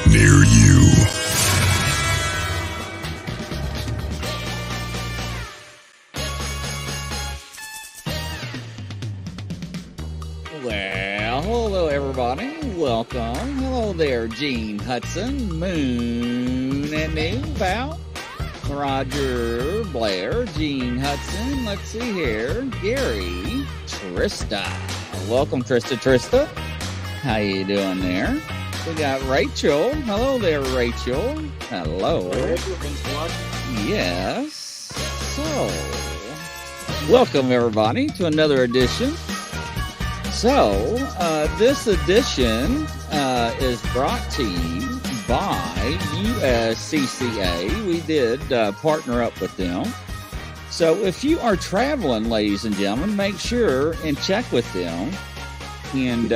near you. Well, hello everybody. Welcome. Hello there, Gene Hudson, Moon and New Val, Roger Blair, Gene Hudson. Let's see here. Gary, Trista. Welcome, Trista. How you doing there? We got Rachel. Hello there, Rachel. Hello. Rachel, thanks for watching. Yes. So, welcome everybody to another edition. So, this edition is brought to you by USCCA. We did partner up with them. So, if you are traveling, ladies and gentlemen, make sure and check with them. And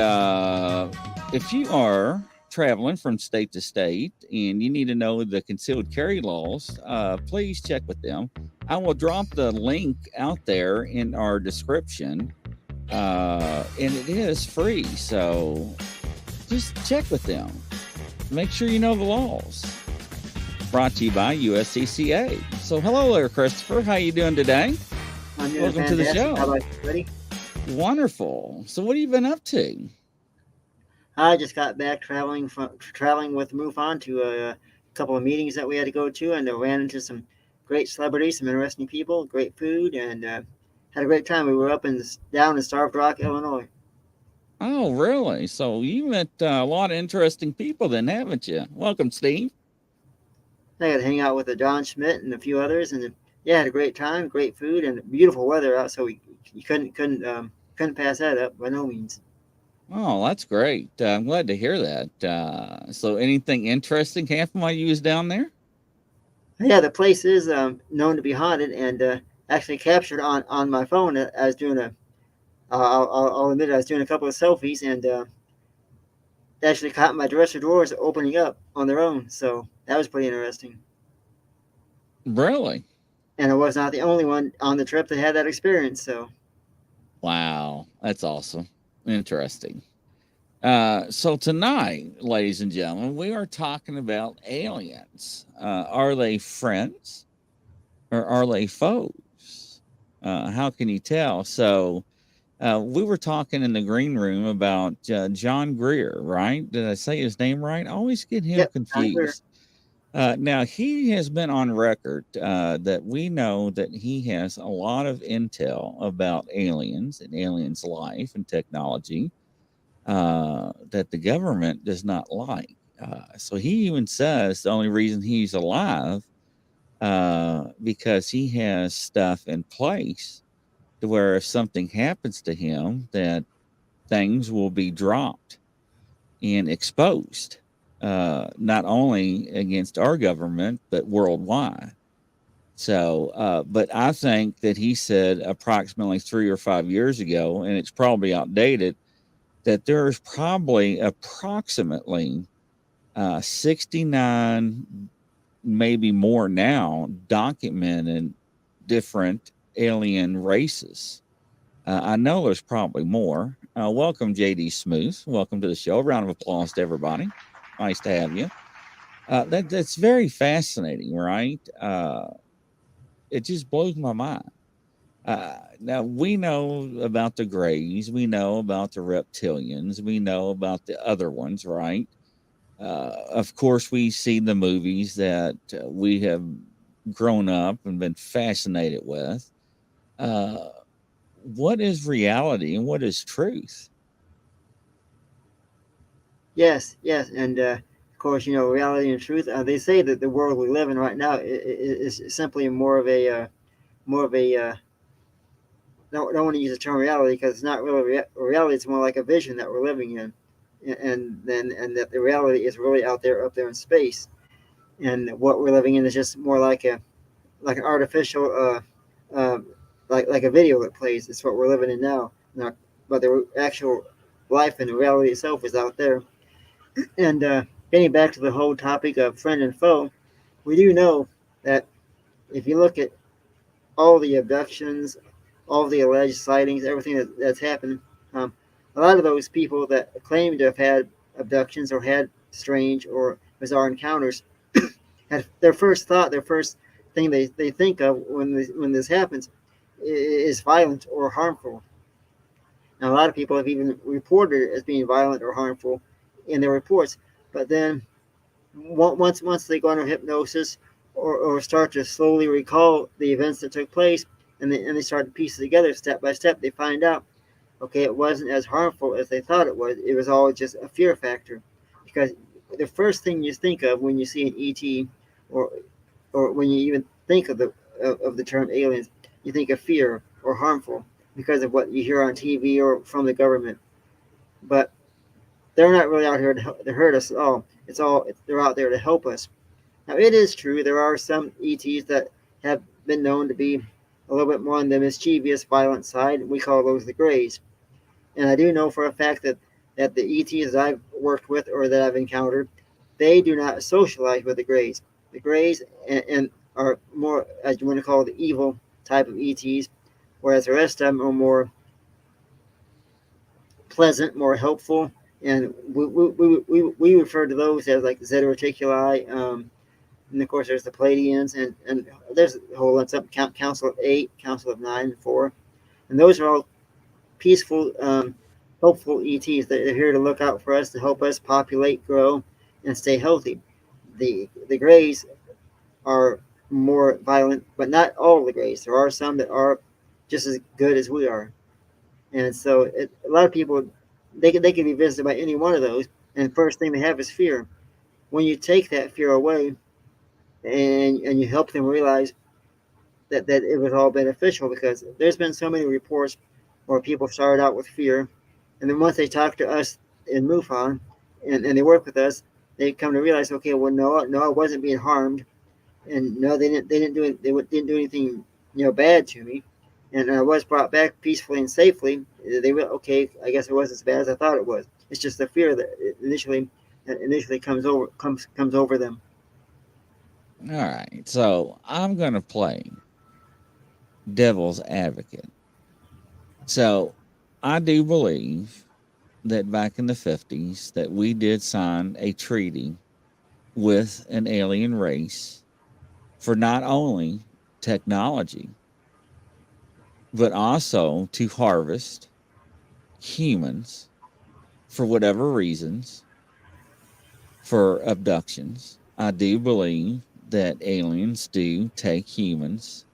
if you are traveling from state to state and you need to know the concealed carry laws, please check with them. I will drop the link out there in our description. And it is free, so just check with them. Make sure you know the laws. Brought to you by USCCA. So hello there, Christopher. How you doing today? I'm doing Welcome fantastic. to the show. How about you, buddy? Wonderful. So what have you been up to? I just got back traveling with MUFON to a couple of meetings that we had to go to, and ran into some great celebrities, some interesting people, great food, and had a great time. We were down in Starved Rock, Illinois. Oh, really? So you met a lot of interesting people then, haven't you? Welcome, Steve. I got to hang out with John Schmidt and a few others, and had a great time, great food, and beautiful weather out. So you couldn't pass that up by no means. Oh, that's great. I'm glad to hear that. So anything interesting happened while you was down there? Yeah, the place is known to be haunted, and actually captured on my phone. I was doing I'll admit I was doing a couple of selfies, and actually caught my dresser drawers opening up on their own. So that was pretty interesting. Really? And I was not the only one on the trip that had that experience. So Wow, that's awesome. Interesting. So tonight, ladies and gentlemen, we are talking about aliens. Are they friends or are they foes? How can you tell? So we were talking in the green room about John Greer, right? Did I say his name right? I always get him confused. Now, he has been on record that we know that he has a lot of intel about aliens and aliens' life and technology that the government does not like. So he even says the only reason he's alive because he has stuff in place to where if something happens to him, that things will be dropped and exposed, not only against our government, but worldwide. So, but I think that he said approximately 3 or 5 years ago, and it's probably outdated, that there's probably approximately 69, maybe more now, documented different alien races. I know there's probably more. Welcome, JD Smooth. Welcome to the show. A round of applause to everybody. Nice to have you. That's very fascinating, right? It just blows my mind. Now, we know about the Greys. We know about the reptilians. We know about the other ones, right? Of course, we see the movies that we have grown up and been fascinated with. What is reality and what is truth? yes, and of course, reality and truth. They say that the world we live in right now is simply more of a don't want to use the term reality because it's not really reality. It's more like a vision that we're living in, and that the reality is really out there, up there in space, and what we're living in is just more like an artificial, like a video that plays. It's what we're living in now, but the actual life and the reality itself is out there. And getting back to the whole topic of friend and foe, we do know that if you look at all the abductions, all the alleged sightings, everything that's happened, a lot of those people that claim to have had abductions or had strange or bizarre encounters, had their first thought, their first thing they think of when this happens is violent or harmful. Now, a lot of people have even reported it as being violent or harmful in their reports, but then once they go under hypnosis or start to slowly recall the events that took place, and they start to piece it together step by step, they find out, okay, it wasn't as harmful as they thought it was. It was all just a fear factor, because the first thing you think of when you see an ET, or or when you even think of the term aliens, you think of fear or harmful because of what you hear on TV or from the government. But they're not really out here to hurt us at all. They're out there to help us. Now, it is true there are some ETs that have been known to be a little bit more on the mischievous, violent side. We call those the Greys. And I do know for a fact that the ETs that I've worked with or that I've encountered, they do not socialize with the Greys. The Greys and are more, as you want to call it, the evil type of ETs, whereas the rest of them are more pleasant, more helpful. And we refer to those as like Zeta Reticuli. And of course, there's the Pleiadians, and there's a whole lot of Council of Eight, Council of Nine, and Four. And those are all peaceful, hopeful ETs. They're here to look out for us, to help us populate, grow, and stay healthy. The Greys are more violent, but not all the Greys. There are some that are just as good as we are, and so a lot of people they can be visited by any one of those. And the first thing they have is fear. When you take that fear away and you help them realize that it was all beneficial, because there's been so many reports where people started out with fear, and then once they talk to us in MUFON and they work with us, they come to realize, okay, well, no, I wasn't being harmed, and no, they didn't do anything bad to me, and I was brought back peacefully and safely. They went, okay, I guess it wasn't as bad as I thought it was. It's just the fear that initially comes over them. All right. So I'm going to play devil's advocate. So I do believe that back in the 50s that we did sign a treaty with an alien race for not only technology, but also to harvest humans for whatever reasons, for abductions. I do believe that aliens do take humans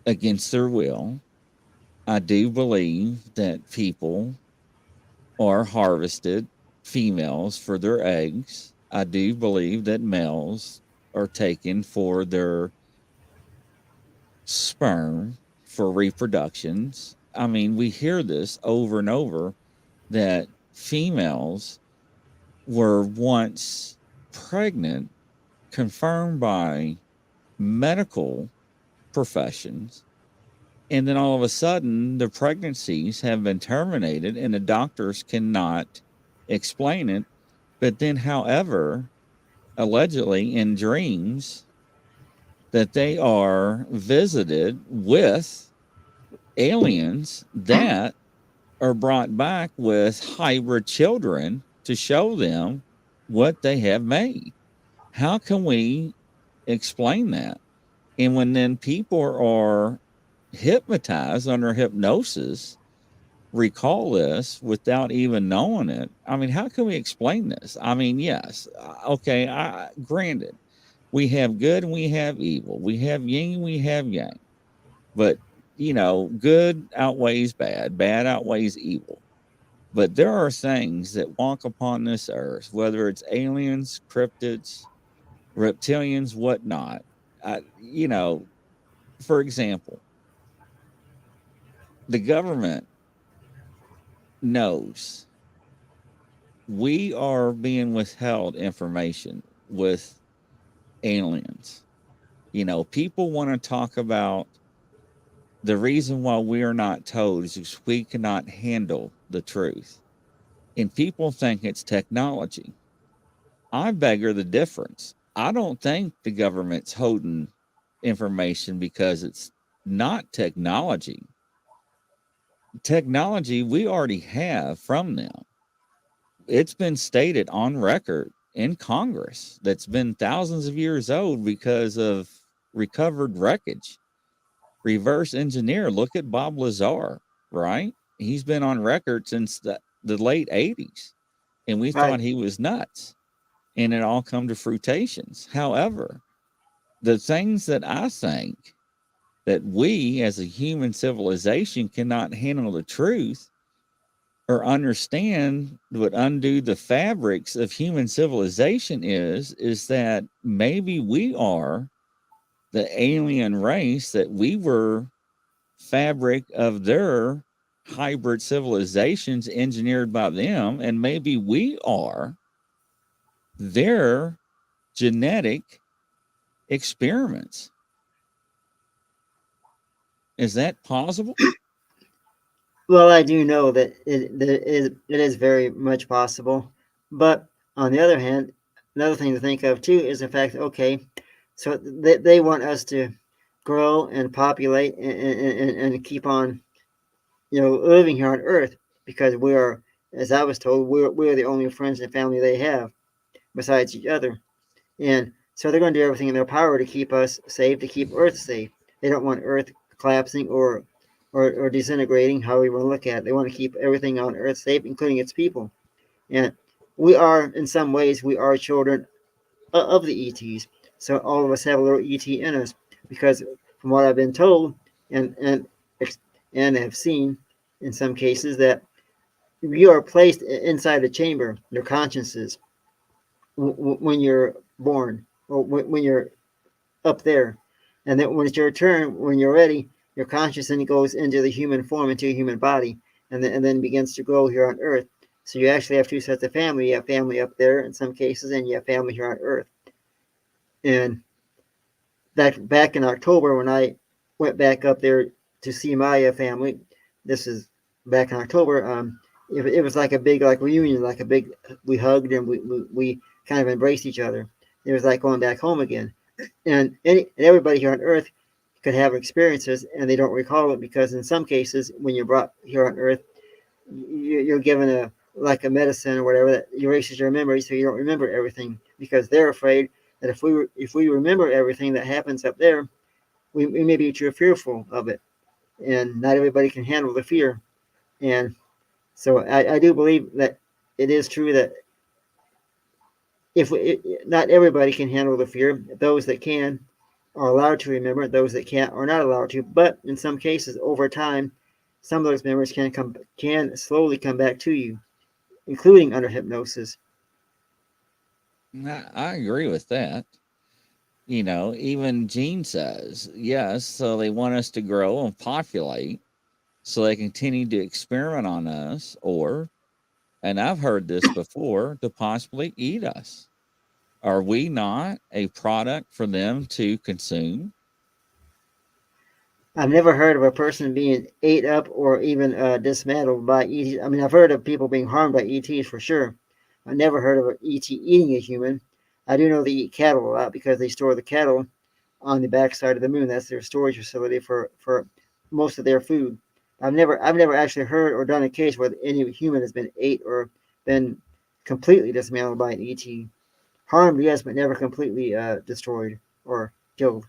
against their will. I do believe that people are harvested females for their eggs. I do believe that males are taken for their sperm for reproductions. I mean, we hear this over and over that females were once pregnant, confirmed by medical professions, and then all of a sudden the pregnancies have been terminated and the doctors cannot explain it. But then, however, allegedly in dreams, that they are visited with aliens that are brought back with hybrid children to show them what they have made. How can we explain that? And when then people are hypnotized under hypnosis, recall this without even knowing it. I mean, how can we explain this? I mean, yes, okay, granted, we have good and we have evil. We have yin and we have yang. But, good outweighs bad, bad outweighs evil. But there are things that walk upon this earth, whether it's aliens, cryptids, reptilians, whatnot. For example, the government knows we are being withheld information with aliens. People want to talk about the reason why we are not told is because we cannot handle the truth. And people think it's technology. I beggar the difference. I don't think the government's holding information because it's not technology. Technology we already have from them. It's been stated on record in Congress that's been thousands of years old because of recovered wreckage. Reverse engineer. Look at Bob Lazar, right? He's been on record since the late 80s, and we thought Right. he was nuts, and it all come to fruitations. However, the things that I think that we as a human civilization cannot handle the truth or understand what undo the fabrics of human civilization is that maybe we are the alien race, that we were fabric of their hybrid civilizations engineered by them, and maybe we are their genetic experiments. Is that possible? Well, I do know that it is very much possible, but on the other hand, another thing to think of too is the fact that, okay, so they want us to grow and populate and keep on, living here on Earth because we are, as I was told, we're the only friends and family they have besides each other. And so they're going to do everything in their power to keep us safe, to keep Earth safe. They don't want Earth collapsing or disintegrating, however you want to look at it. They want to keep everything on Earth safe, including its people. And we are, in some ways, we are children of the ETs. So all of us have a little ET in us because, from what I've been told and have seen, in some cases, that you are placed inside a chamber, your consciences, when you're born or when you're up there. And then when it's your turn, when you're ready, your consciousness goes into the human form, into a human body, and then begins to grow here on Earth. So you actually have two sets of family. You have family up there in some cases, and you have family here on Earth. And back in October, when I went back up there to see my family, this is back in October. It was like a big reunion, like a big. We hugged and we kind of embraced each other. It was like going back home again. And everybody here on Earth could have experiences, and they don't recall it because in some cases, when you're brought here on Earth, you're given a medicine or whatever that erases your memory, so you don't remember everything because they're afraid that if we remember everything that happens up there, we may be too fearful of it, and not everybody can handle the fear. And so I do believe that it is true that not everybody can handle the fear. Those that can are allowed to remember. Those that can't are not allowed to. But in some cases, over time, some of those memories can slowly come back to you, including under hypnosis. I agree with that. Even Gene says, yes, so they want us to grow and populate so they continue to experiment on us, or, and I've heard this before, to possibly eat us. Are we not a product for them to consume? I've never heard of a person being ate up or even dismantled by ETs. I mean, I've heard of people being harmed by ETs for sure. I never heard of an ET eating a human. I do know they eat cattle a lot because they store the cattle on the backside of the moon. That's their storage facility for most of their food. I've never actually heard or done a case where any human has been ate or been completely dismantled by an ET. Harmed, yes, but never completely destroyed or killed.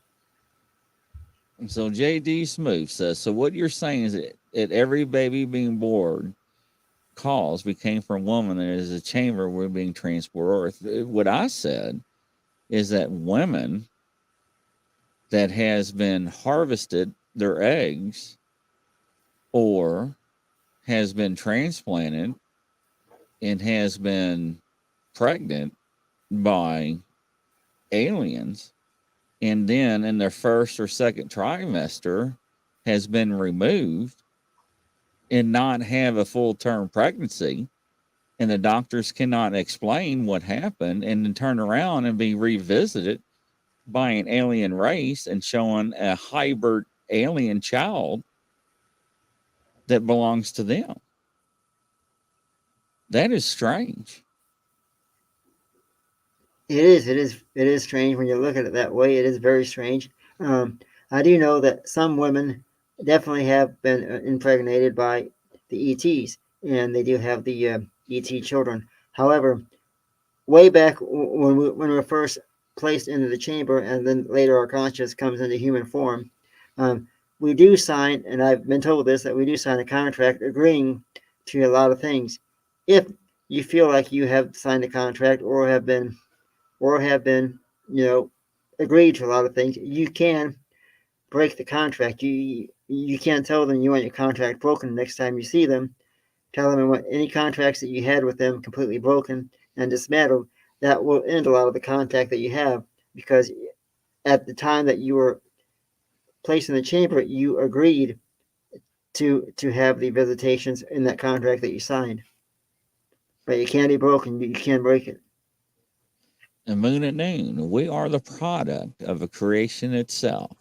And so JD Smooth says, so what you're saying is that every baby being born calls we came from a woman that is a chamber we're being transported. What I said is that women that has been harvested their eggs or has been transplanted and has been pregnant by aliens, and then in their first or second trimester has been removed and not have a full term pregnancy, and the doctors cannot explain what happened, and then turn around and be revisited by an alien race and showing a hybrid alien child that belongs to them. That is strange. It is strange when you look at it that way. It is very strange. Um, I do know that some women definitely have been impregnated by the ETs, and they do have the ET children. However, way back when we're first placed into the chamber, and then later our conscious comes into human form, um, we do sign, and I've been told this, that we do sign a contract agreeing to a lot of things. If you feel like you have signed a contract or have been, you know, agreed to a lot of things, you can break the contract. You can't tell them you want your contract broken next time you see them. Tell them what any contracts that you had with them completely broken and dismantled. That will end a lot of the contact that you have, because at the time that you were placed in the chamber, you agreed to have the visitations in that contract that you signed. But it can't be broken. You can't break it. And Moon at Noon, we are the product of a creation itself.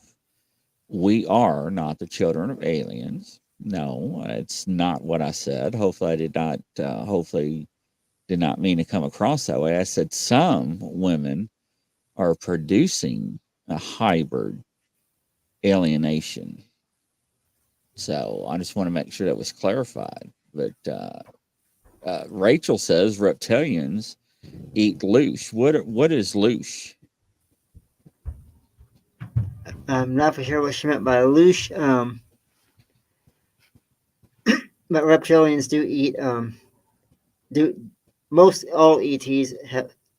We are not the children of aliens. No, it's not what I said. Hopefully, I did not. Hopefully, did not mean to come across that way. I said some women are producing a hybrid alienation. So I just want to make sure that was clarified. But Rachel says reptilians eat loosh. What is loosh? I'm not for sure what she meant by loosh, but reptilians do eat do most all ETs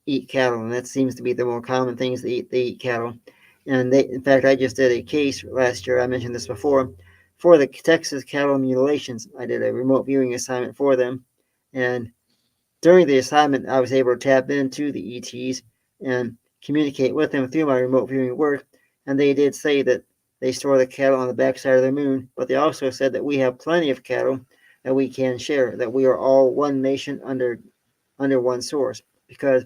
eat cattle, and that seems to be the more common things they eat cattle. And in fact, I just did a case last year. I mentioned this before for the Texas cattle mutilations. I did a remote viewing assignment for them, and during the assignment, I was able to tap into the ETs and communicate with them through my remote viewing work. And they did say that they store the cattle on the backside of the moon, but they also said that we have plenty of cattle that we can share, that we are all one nation under one source. Because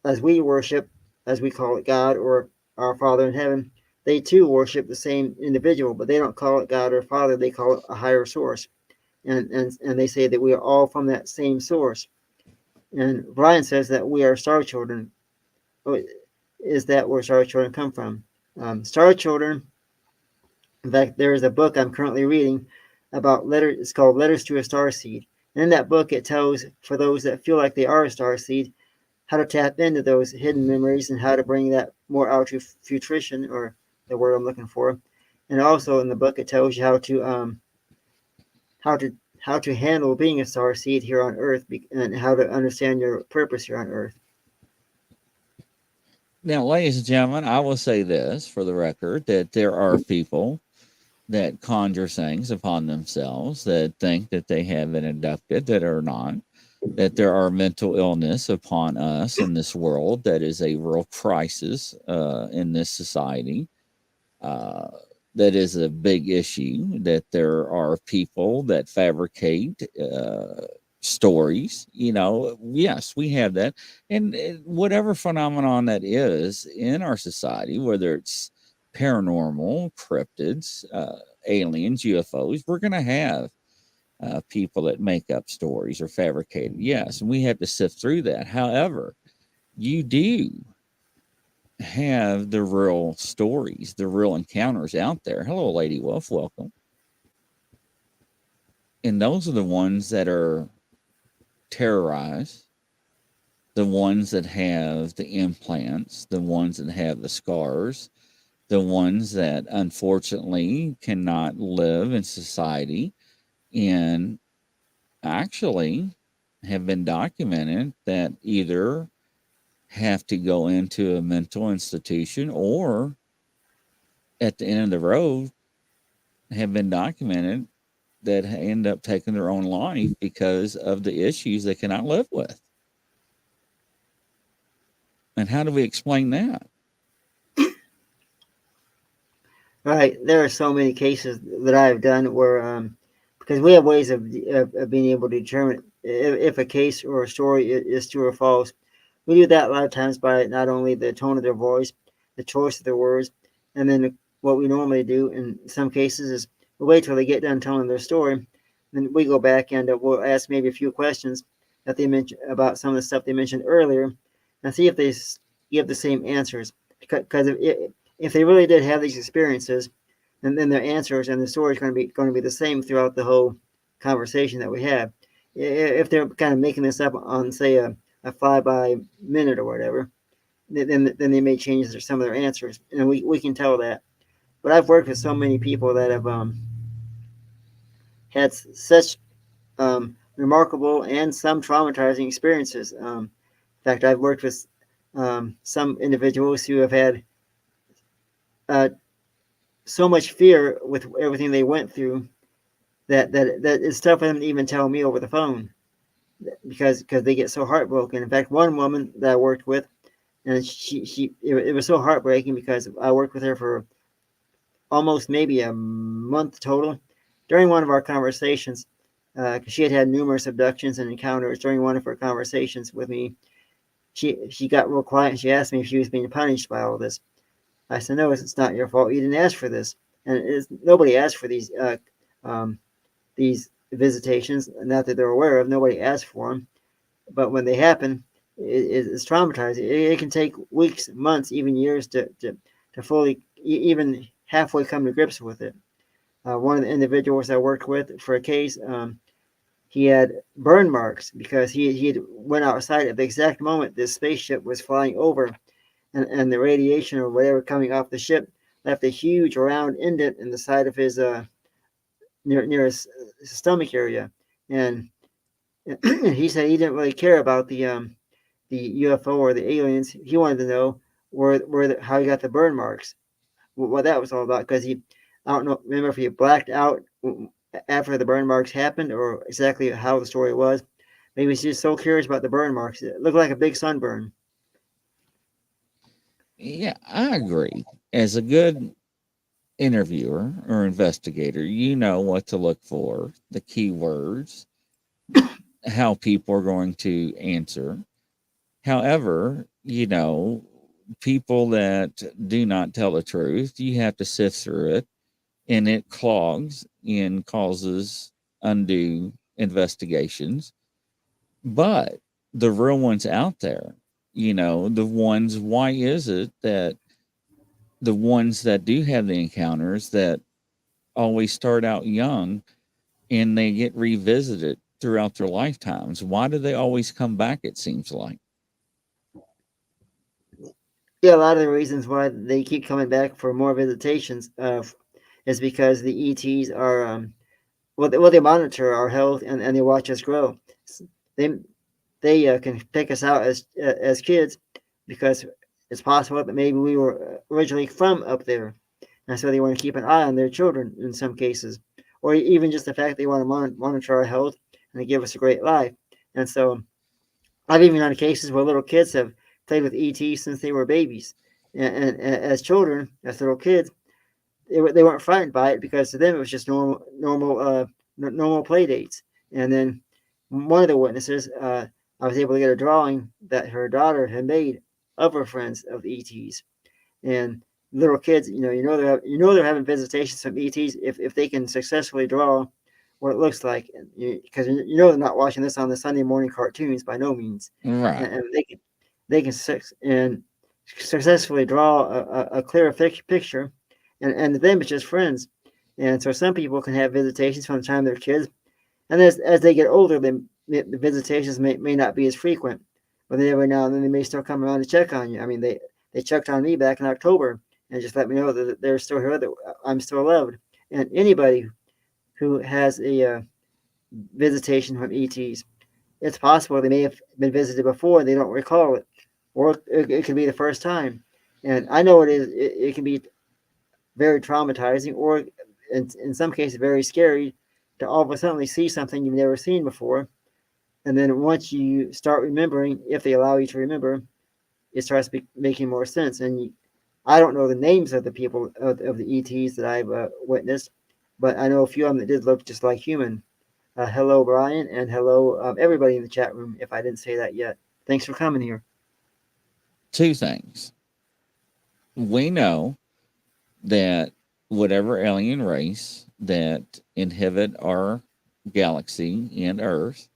as we worship, as we call it God or our Father in heaven, they too worship the same individual, but they don't call it God or Father, they call it a higher source. And they say that we are all from that same source. And Brian says that we are star children. Is that where star children come from? Star children, in fact, there is a book I'm currently reading about letters. It's called Letters to a Star Seed. And in that book, it tells, for those that feel like they are a star seed, how to tap into those hidden memories and how to bring that more out to fruition, or the word I'm looking for. And also in the book, it tells you how to how to handle being a star seed here on Earth, and how to understand your purpose here on Earth. Now, ladies and gentlemen, I will say this for the record that there are people that conjure things upon themselves that think that they have been abducted that are not, that there are mental illness upon us in this world that is a real crisis in this society. Uh, that is a big issue, that there are people that fabricate stories. You know, yes, we have that. And whatever phenomenon that is in our society, whether it's paranormal, cryptids, aliens, UFOs, we're going to have people that make up stories or fabricated. Yes, and we have to sift through that. However, you do have the real stories, the real encounters out there. Hello, Lady Wolf, welcome. And those are the ones that are terrorized, the ones that have the implants, the ones that have the scars, the ones that unfortunately cannot live in society, and actually have been documented that either have to go into a mental institution or at the end of the road have been documented that end up taking their own life because of the issues they cannot live with. And how do we explain that? Right. There are so many cases that I have done where, because we have ways of being able to determine if a case or a story is true or false. We do that a lot of times by not only the tone of their voice, the choice of their words, and then what we normally do in some cases is we wait till they get done telling their story, then we go back and we'll ask maybe a few questions that they mentioned about some of the stuff they mentioned earlier, and see if they give the same answers. Because if they really did have these experiences, and then their answers and the story is going to be the same throughout the whole conversation that we have. If they're kind of making this up on, say, a a fly-by minute or whatever, then they may change some of their answers, and we can tell that. But I've worked with so many people that have had such remarkable and some traumatizing experiences. In fact, I've worked with some individuals who have had uh, so much fear with everything they went through that it's tough for them to even tell me over the phone because they get so heartbroken. In fact, one woman that I worked with, and it was so heartbreaking because I worked with her for almost maybe a month total. During one of our conversations, because she had had numerous abductions and encounters, during one of her conversations with me, she got real quiet and she asked me if she was being punished by all this. I said, no, it's not your fault. You didn't ask for this, and nobody asked for these visitations. Not that they're aware of. Nobody asked for them, but when they happen, it's traumatizing. It can take weeks, months, even years to fully, even halfway come to grips with it. One of the individuals I worked with for a case, he had burn marks because he had went outside at the exact moment this spaceship was flying over, and the radiation or whatever coming off the ship left a huge round indent in the side of his near his stomach area, and he said he didn't really care about the UFO or the aliens. He wanted to know how he got the burn marks, what that was all about, because I don't know, remember if he blacked out after the burn marks happened or exactly how the story was. Maybe he's just so curious about the burn marks. It looked like a big sunburn. Yeah, I agree. As a good interviewer or investigator, you know what to look for, the keywords, how people are going to answer. However, people that do not tell the truth, you have to sift through it, and it clogs and causes undue investigations. But the real ones out there, the ones, why is it that the ones that do have the encounters that always start out young and they get revisited throughout their lifetimes? Why do they always come back, it seems like? Yeah, a lot of the reasons why they keep coming back for more visitations is because the ETs are they monitor our health and they watch us grow. They they can pick us out as kids because it's possible that maybe we were originally from up there, and so they want to keep an eye on their children in some cases, or even just the fact they want to monitor our health and they give us a great life. And so I've even had cases where little kids have played with ET since they were babies, and as children, as little kids, they weren't frightened by it because to them it was just normal play dates. And then one of the witnesses, I was able to get a drawing that her daughter had made of her friends of the ETs, and little kids, they're having visitations from ETs if they can successfully draw what it looks like, because they're not watching this on the Sunday morning cartoons by no means, Right. and they can successfully draw a clear picture, and to them it's just friends. And so some people can have visitations from the time they're kids, and as they get older, the visitations may not be as frequent, but then every now and then they may still come around to check on you. I mean, they checked on me back in October and just let me know that they're still here, that I'm still loved. And anybody who has a visitation from ETs, it's possible they may have been visited before and they don't recall it, or it could be the first time. And I know it can be very traumatizing, or in some cases very scary, to all of a sudden see something you've never seen before. And then once you start remembering, if they allow you to remember, it starts making more sense. And I don't know the names of the people of the ETs that I've witnessed, but I know a few of them that did look just like human. Hello, Brian, and hello, everybody in the chat room, if I didn't say that yet. Thanks for coming here. Two things. We know that whatever alien race that inhabit our galaxy and Earth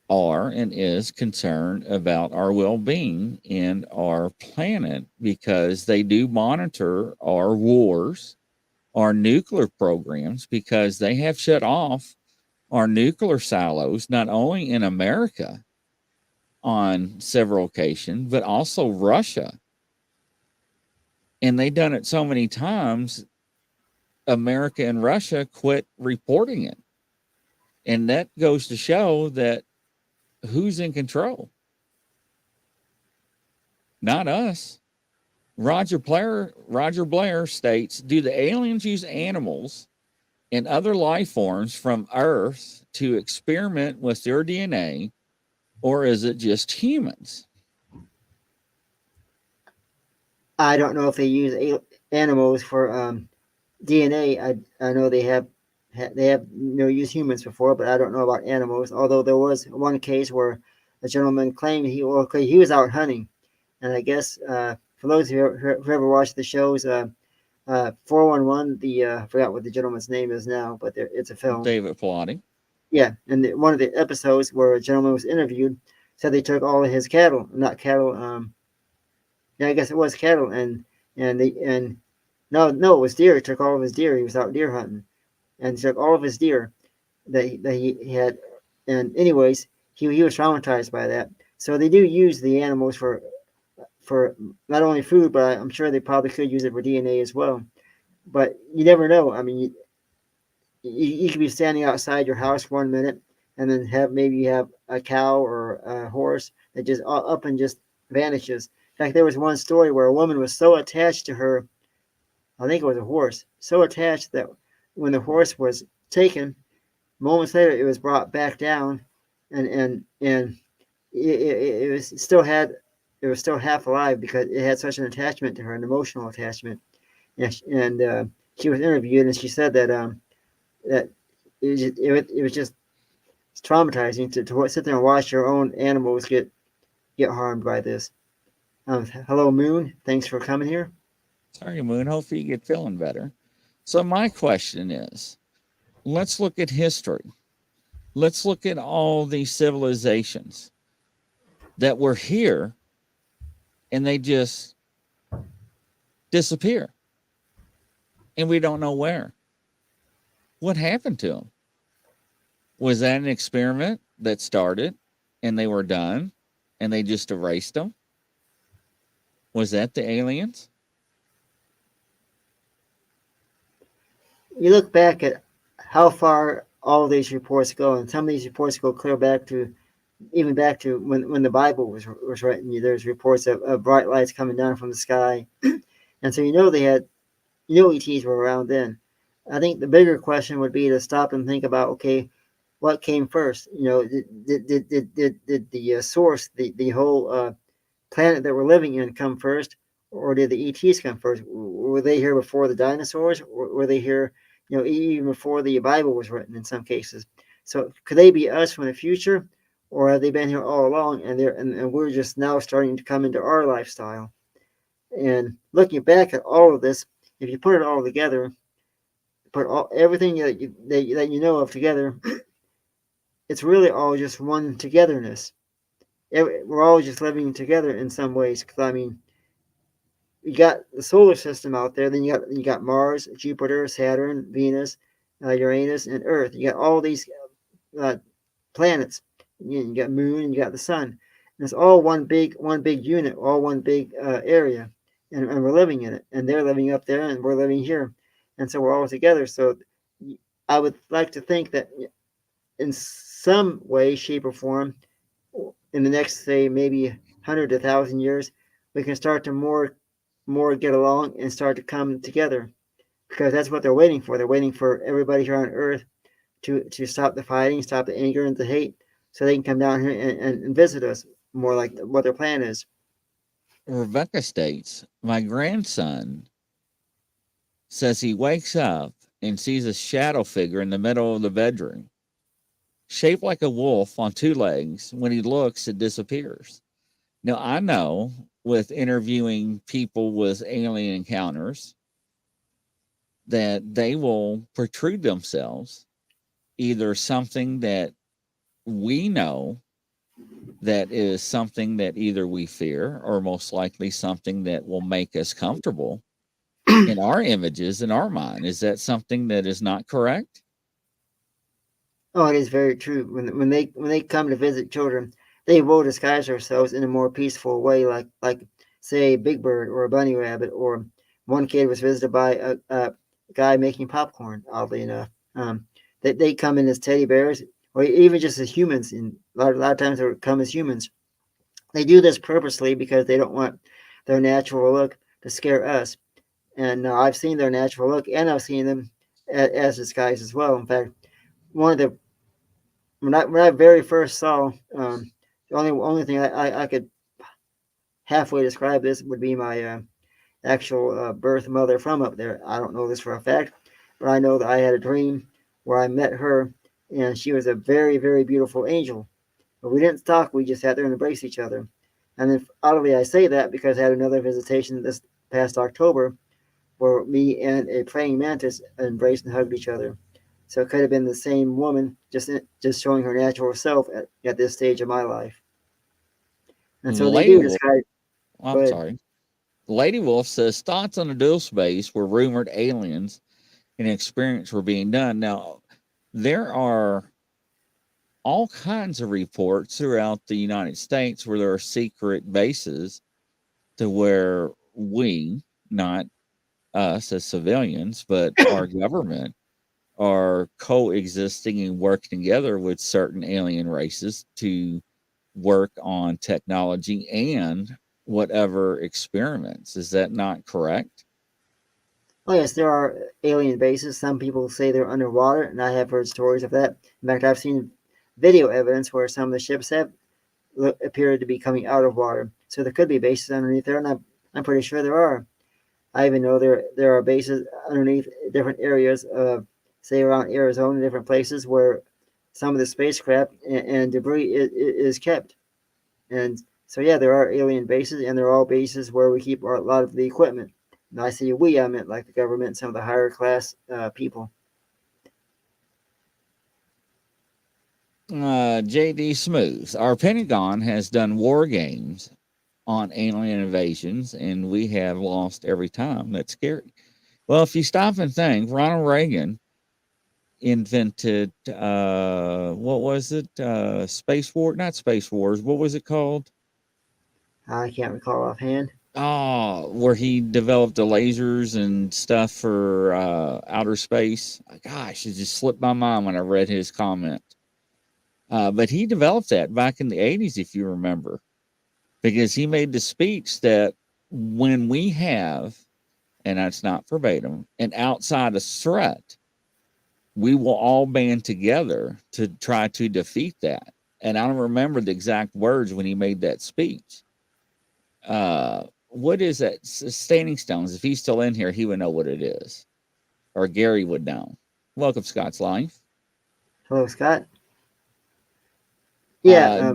are and is concerned about our well-being and our planet, because they do monitor our wars, our nuclear programs, because they have shut off our nuclear silos not only in America on several occasions, but also Russia. And they done it so many times, America and Russia quit reporting it. And that goes to show that who's in control? Not us. Roger Blair states, do the aliens use animals and other life forms from Earth to experiment with their DNA, or is it just humans? I don't know if they use animals for DNA. I know they have used humans before, but I don't know about animals. Although there was one case where a gentleman claimed he was out hunting, and I guess for those who ever watched the shows, 411, I forgot what the gentleman's name is now, but it's a film. David Plotting. Yeah, and one of the episodes where a gentleman was interviewed said they took all of his cattle, not cattle. Yeah, I guess it was cattle, and no, it was deer. He took all of his deer. He was out deer hunting, and he took all of his deer that he had. And anyways, he was traumatized by that. So they do use the animals for not only food, but I'm sure they probably could use it for DNA as well. But you never know. I mean, you could be standing outside your house one minute, and then maybe you have a cow or a horse that just up and just vanishes. In fact, there was one story where a woman was so attached to her, I think it was a horse, so attached that when the horse was taken, moments later it was brought back down, and it was still had it was still half alive because it had such an attachment to her, an emotional attachment. And she was interviewed, and she said that it was just traumatizing to sit there and watch your own animals get harmed by this. Hello, Moon. Thanks for coming here. Sorry, Moon. Hopefully you get feeling better. So my question is, let's look at history. Let's look at all these civilizations that were here and they just disappear. And we don't know where. What happened to them? Was that an experiment that started and they were done and they just erased them? Was that the aliens? You look back at how far all of these reports go, and some of these reports go clear back to even back to when the Bible was written. There's reports of bright lights coming down from the sky, and so ETs were around then. I think the bigger question would be to stop and think about, okay, what came first? Did the source, the whole planet that we're living in, come first, or did the ETs come first? Were they here before the dinosaurs, or were they here, even before the Bible was written in some cases? So could they be us from the future, or have they been here all along, and we're just now starting to come into our lifestyle? And looking back at all of this, if you put it all together, everything that you know of together, it's really all just one togetherness. We're all just living together in some ways. Because I mean, you got the solar system out there, then you got Mars, Jupiter, Saturn, Venus, Uranus, and Earth. You got all these uh, planets. You got Moon, and you got the Sun. And it's all one big unit, all one big area, and we're living in it. And they're living up there, and we're living here, and so we're all together. So I would like to think that in some way, shape, or form, in the next, say, maybe 100 to 1,000 years, we can start to more get along and start to come together, because that's what they're waiting for. They're waiting for everybody here on Earth to stop the fighting, stop the anger and the hate, so they can come down here and visit us more, like what their plan is. Rebecca states, my grandson says he wakes up and sees a shadow figure in the middle of the bedroom, shaped like a wolf on two legs. When he looks, it disappears. Now, I know with interviewing people with alien encounters that they will protrude themselves, either something that we know that is something that either we fear or most likely something that will make us comfortable in our images in our mind. Is that something that is not correct? Oh, it is very true. When they come to visit children, they will disguise themselves in a more peaceful way, like say a big bird or a bunny rabbit, or one kid was visited by a guy making popcorn. Oddly enough, um, they come in as teddy bears, or even just as humans. And a lot of times they come as humans. They do this purposely because they don't want their natural look to scare us. And I've seen their natural look, and I've seen them as disguised as well. In fact, one of the when I very first saw the only thing I could halfway describe this would be my actual birth mother from up there. I don't know this for a fact, but I know that I had a dream where I met her, and she was a very beautiful angel. But we didn't talk; we just sat there and embraced each other. And then, oddly, I say that because I had another visitation this past October where me and a praying mantis embraced and hugged each other. So it could have been the same woman, just showing her natural self at this stage of my life. And so they Lady do Wolf, describe. Go I'm ahead. sorry. Lady Wolf says thoughts on the dual space where rumored aliens and experiments were being done. Now, there are all kinds of reports throughout the United States where there are secret bases to where we, not us as civilians, but our government, are coexisting and working together with certain alien races to work on technology and whatever experiments. Is that not correct? Oh yes, there are alien bases. Some people say they're underwater, and I have heard stories of that. In fact, I've seen video evidence where some of the ships have appeared to be coming out of water. So there could be bases underneath there, and I'm pretty sure there are. I even know there are bases underneath different areas of, say, around Arizona, different places where some of the spacecraft and debris is kept. And so, yeah, there are alien bases, and they're all bases where we keep a lot of the equipment. And I say we, I meant like the government and some of the higher class people. JD Smooth. Our Pentagon has done war games on alien invasions, and we have lost every time. That's scary. Well, if you stop and think, Ronald Reagan invented what was it? Space War? Not Space Wars. What was it called? I can't recall offhand. Oh, where he developed the lasers and stuff for outer space. Gosh, it just slipped my mind when I read his comment. But he developed that back in the 80s, if you remember, because he made the speech that when we have, and that's not verbatim, an outside threat, we will all band together to try to defeat that. And I don't remember the exact words when he made that speech. What is that? Standing Stones. If he's still in here, he would know what it is, or Gary would know. Welcome, Scott's Life. Hello, Scott. Yeah, Uh,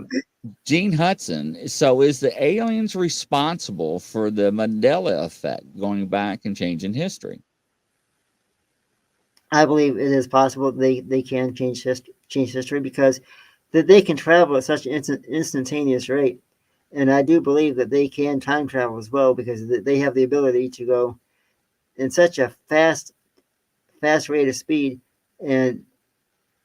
Gene Hudson. So, is the aliens responsible for the Mandela effect going back and changing history? I believe it is possible they can change history because that they can travel at such an instantaneous rate. And I do believe that they can time travel as well because they have the ability to go in such a fast rate of speed, and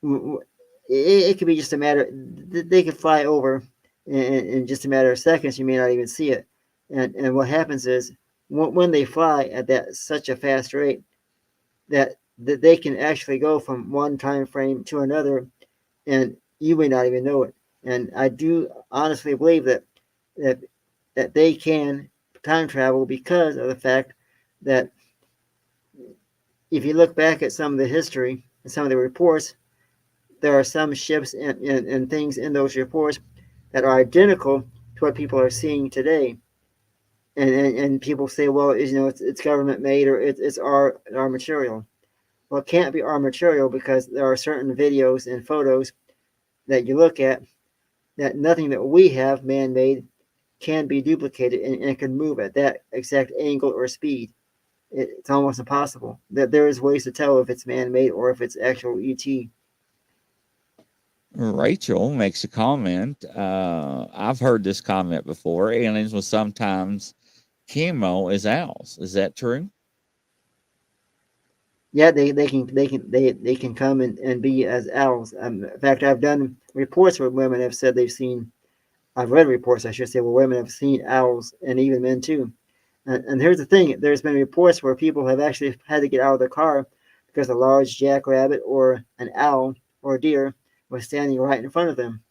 it could be just a matter. They could fly over in just a matter of seconds. You may not even see it. And what happens is when they fly at that such a fast rate that they can actually go from one time frame to another, and you may not even know it. And I do honestly believe that that they can time travel because of the fact that if you look back at some of the history and some of the reports, there are some ships and things in those reports that are identical to what people are seeing today. And people say, well, it's government made or it's our material. Well, it can't be our material because there are certain videos and photos that you look at that nothing that we have man made can be duplicated and can move at that exact angle or speed. It's almost impossible. That there is ways to tell if it's man made or if it's actual ET. Rachel makes a comment. I've heard this comment before. Aliens will sometimes chemo as owls. Is that true? Yeah, they can come and be as owls. In fact, I've done reports where women have said they've seen I've read reports, I should say, where women have seen owls and even men too. And here's the thing: there's been reports where people have actually had to get out of their car because a large jackrabbit or an owl or a deer was standing right in front of them.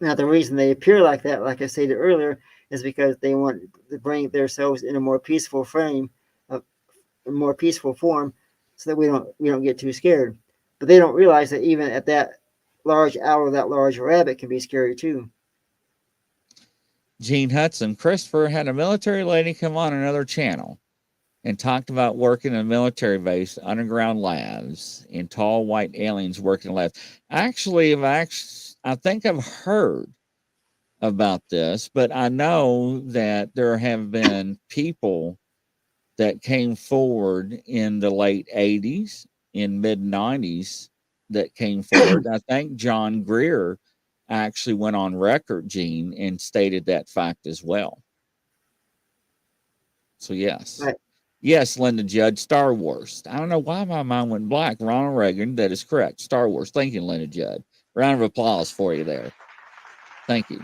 Now, the reason they appear like that, like I stated earlier, is because they want to bring themselves in a more peaceful frame, a more peaceful form, so that we don't get too scared. But they don't realize that even at that large owl or that large rabbit can be scary too. Gene Hudson, Christopher had a military lady come on another channel and talked about working in military base, underground labs, and tall white aliens working in labs. I think I've heard about this, but I know that there have been people that came forward in the late 80s, in mid 90s, that came forward. I think John Greer actually went on record, Gene, and stated that fact as well. So, yes. Right. Yes, Linda Judd, Star Wars. I don't know why my mind went black. Ronald Reagan, that is correct. Star Wars. Thank you, Linda Judd. Round of applause for you there. Thank you.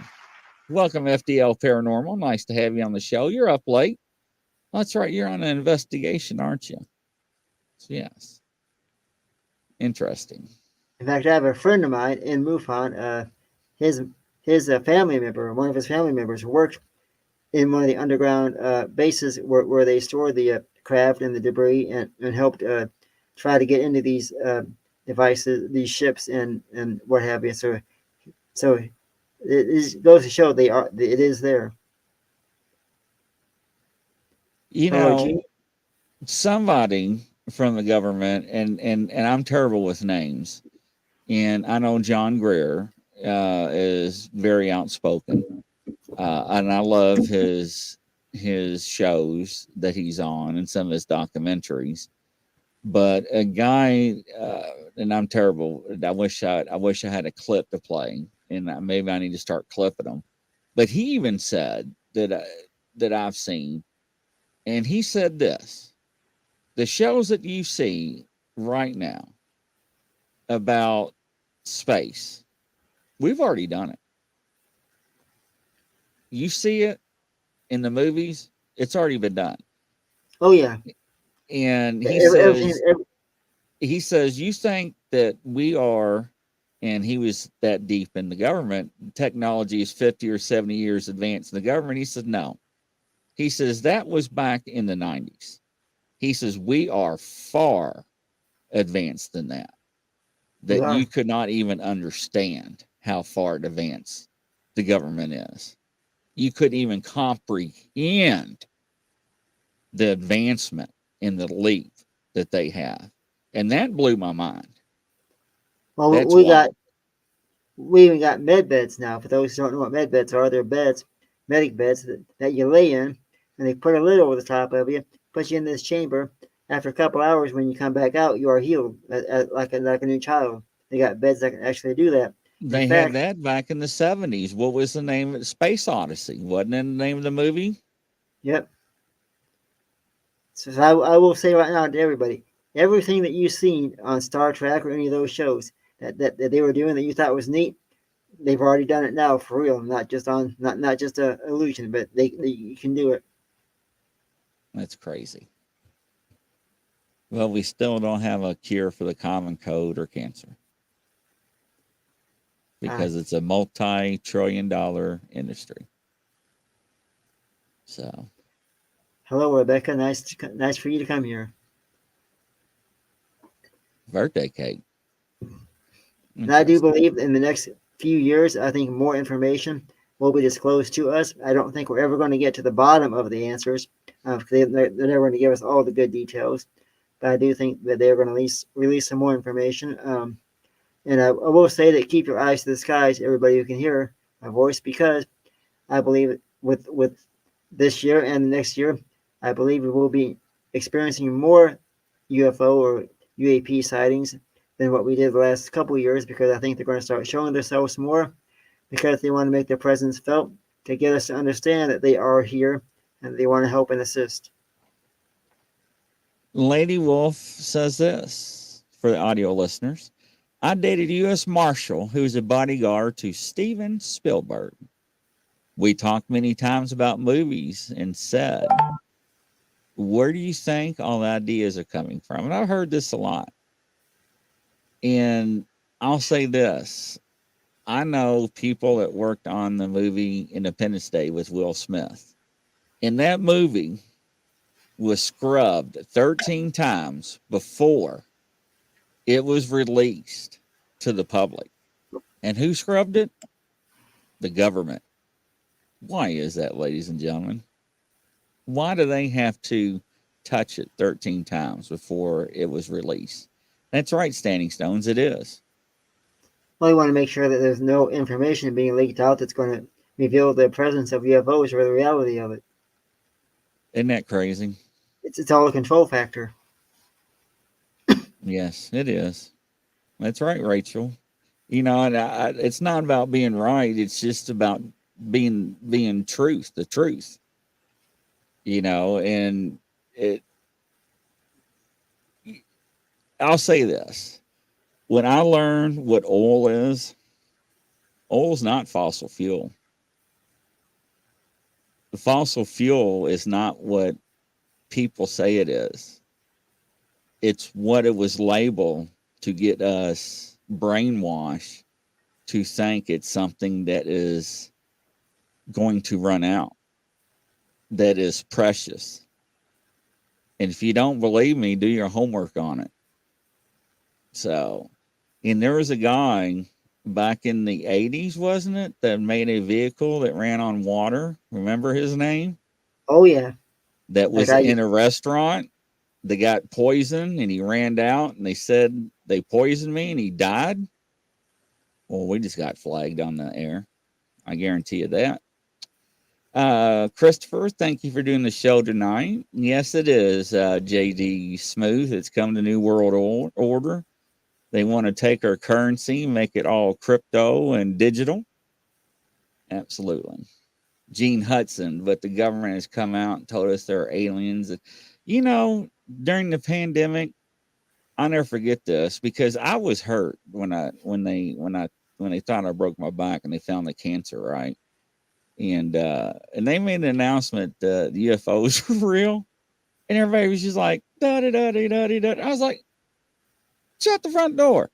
Welcome, FDL Paranormal. Nice to have you on the show. You're up late. That's right. You're on an investigation, aren't you? So, yes. Interesting. In fact, I have a friend of mine in MUFON. His family member, one of his family members, worked in one of the underground bases where they store the craft and the debris, and helped try to get into these devices, these ships, and what have you. So it goes to show it is there. You Hello, know, Gene. somebody from the government, and I'm terrible with names, and I know John Greer is very outspoken, and I love his shows that he's on and some of his documentaries. But a guy, and I'm terrible. I wish I had a clip to play, and maybe I need to start clipping them. But he even said that I've seen, and he said this: the shows that you see right now about space, we've already done it. You see it in the movies; it's already been done. Oh yeah, And everything. he says, you think that we are, and he was that deep in the government, technology is 50 or 70 years advanced in the government. He said, no. He says, that was back in the 90s. He says, we are far advanced than that, We that are. you could not even understand how far advanced the government is. You couldn't even comprehend the advancement in the leap that they have. And that blew my mind. Well, That's wild. we even got med beds now. For those who don't know what med beds are, they're beds, medic beds that you lay in, and they put a lid over the top of you, put you in this chamber. After a couple hours, when you come back out, you are healed like a new child. They got beds that can actually do that. In They had fact, that back in the 70s. What was the name of it? Space Odyssey? Wasn't that the name of the movie? yep. So I will say right now to everybody, everything that you've seen on Star Trek or any of those shows that they were doing that you thought was neat, they've already done it now for real, not just a illusion, but they you can do it. That's crazy. Well, we still don't have a cure for the common cold or cancer Uh, because it's a multi-trillion-dollar industry. So, Hello, Rebecca. Nice for you to come here. birthday cake. And I do Interesting. believe in the next few years, I think more information will be disclosed to us. I don't think we're ever going to get to the bottom of the answers. They're never going to give us all the good details. But I do think that they're going to release some more information. And I will say that keep your eyes to the skies, everybody who can hear my voice, because I believe with this year and the next year, I believe we will be experiencing more UFO or UAP sightings than what we did the last couple of years, because I think they're going to start showing themselves more because they want to make their presence felt to get us to understand that they are here and they want to help and assist. Lady Wolf says this for the audio listeners. I dated a U.S. Marshal who was a bodyguard to Steven Spielberg. We talked many times about movies and said, where do you think all the ideas are coming from? And I've heard this a lot. And I'll say this, I know people that worked on the movie Independence Day with Will Smith. And that movie was scrubbed 13 times before it was released to the public. And who scrubbed it? The government. Why is that, ladies and gentlemen? Why do they have to touch it 13 times before it was released? That's right, Standing Stones, it is. Well, we want to make sure that there's no information being leaked out that's going to reveal the presence of UFOs or the reality of it. Isn't that crazy? It's all a control factor. Yes, it is. That's right, Rachel. You know, and it's not about being right. It's just about being truth, the truth. You know, and it. I'll say this: when I learned what oil's not fossil fuel. The fossil fuel is not what people say it is. It's what it was labeled to get us brainwashed to think it's something that is going to run out, that is precious. And if you don't believe me, do your homework on it. So, and there was a guy back in the 80s, wasn't it, that made a vehicle that ran on water. Remember his name? Oh, yeah. That was in a restaurant. They got poisoned and he ran out and they said they poisoned me and he died. Well, we just got flagged on the air. I guarantee you that. Christopher, thank you for doing the show tonight. Yes, it is JD Smooth. It's come to New World Order. They want to take our currency, make it all crypto and digital. Absolutely. Gene Hudson, but the government has come out and told us there are aliens. You know, during the pandemic, I'll never forget this because I was hurt when they thought I broke my back and they found the cancer, right? And they made an announcement the UFOs were real, and everybody was just like da da da da da da. I was like, shut the front door.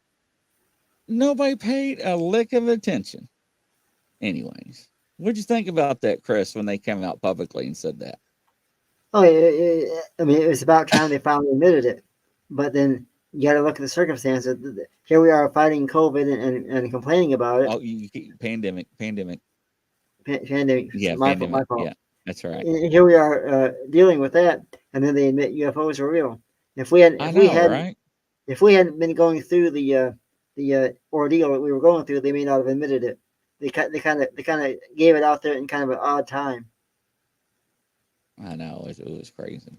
Nobody paid a lick of attention. Anyways, what'd you think about that, Chris, when they came out publicly and said that? Oh, I mean, it was about time they finally admitted it. But then you got to look at the circumstances. Here we are fighting COVID and complaining about it. Oh, pandemic. Pandemic. Yeah, My pandemic. fault. Yeah, that's right. And here we are dealing with that, and then they admit UFOs are real. If we hadn't been going through the ordeal that we were going through, they may not have admitted it. They kind of gave it out there in kind of an odd time. I know it was crazy.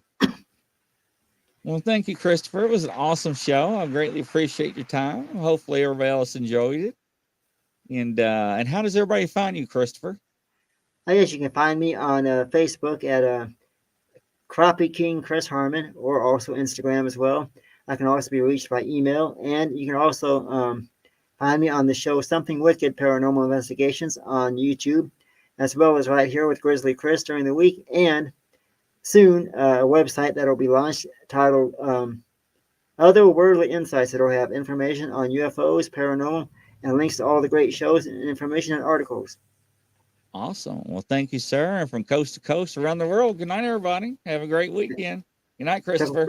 Well, thank you, Christopher. It was an awesome show. I greatly appreciate your time. Hopefully, everybody else enjoyed it. And how does everybody find you, Christopher? I guess you can find me on Facebook at Crappie King Chris Harmon, or also Instagram as well. I can also be reached by email, and you can also find me on the show Something Wicked Paranormal Investigations on YouTube, as well as right here with Grizzly Chris during the week, and soon a website that will be launched titled Otherworldly Insights, that will have information on UFOs, paranormal, and links to all the great shows and information and articles. Awesome. Well, thank you, sir. And from coast to coast around the world, good night, everybody. Have a great weekend. Good night, Christopher.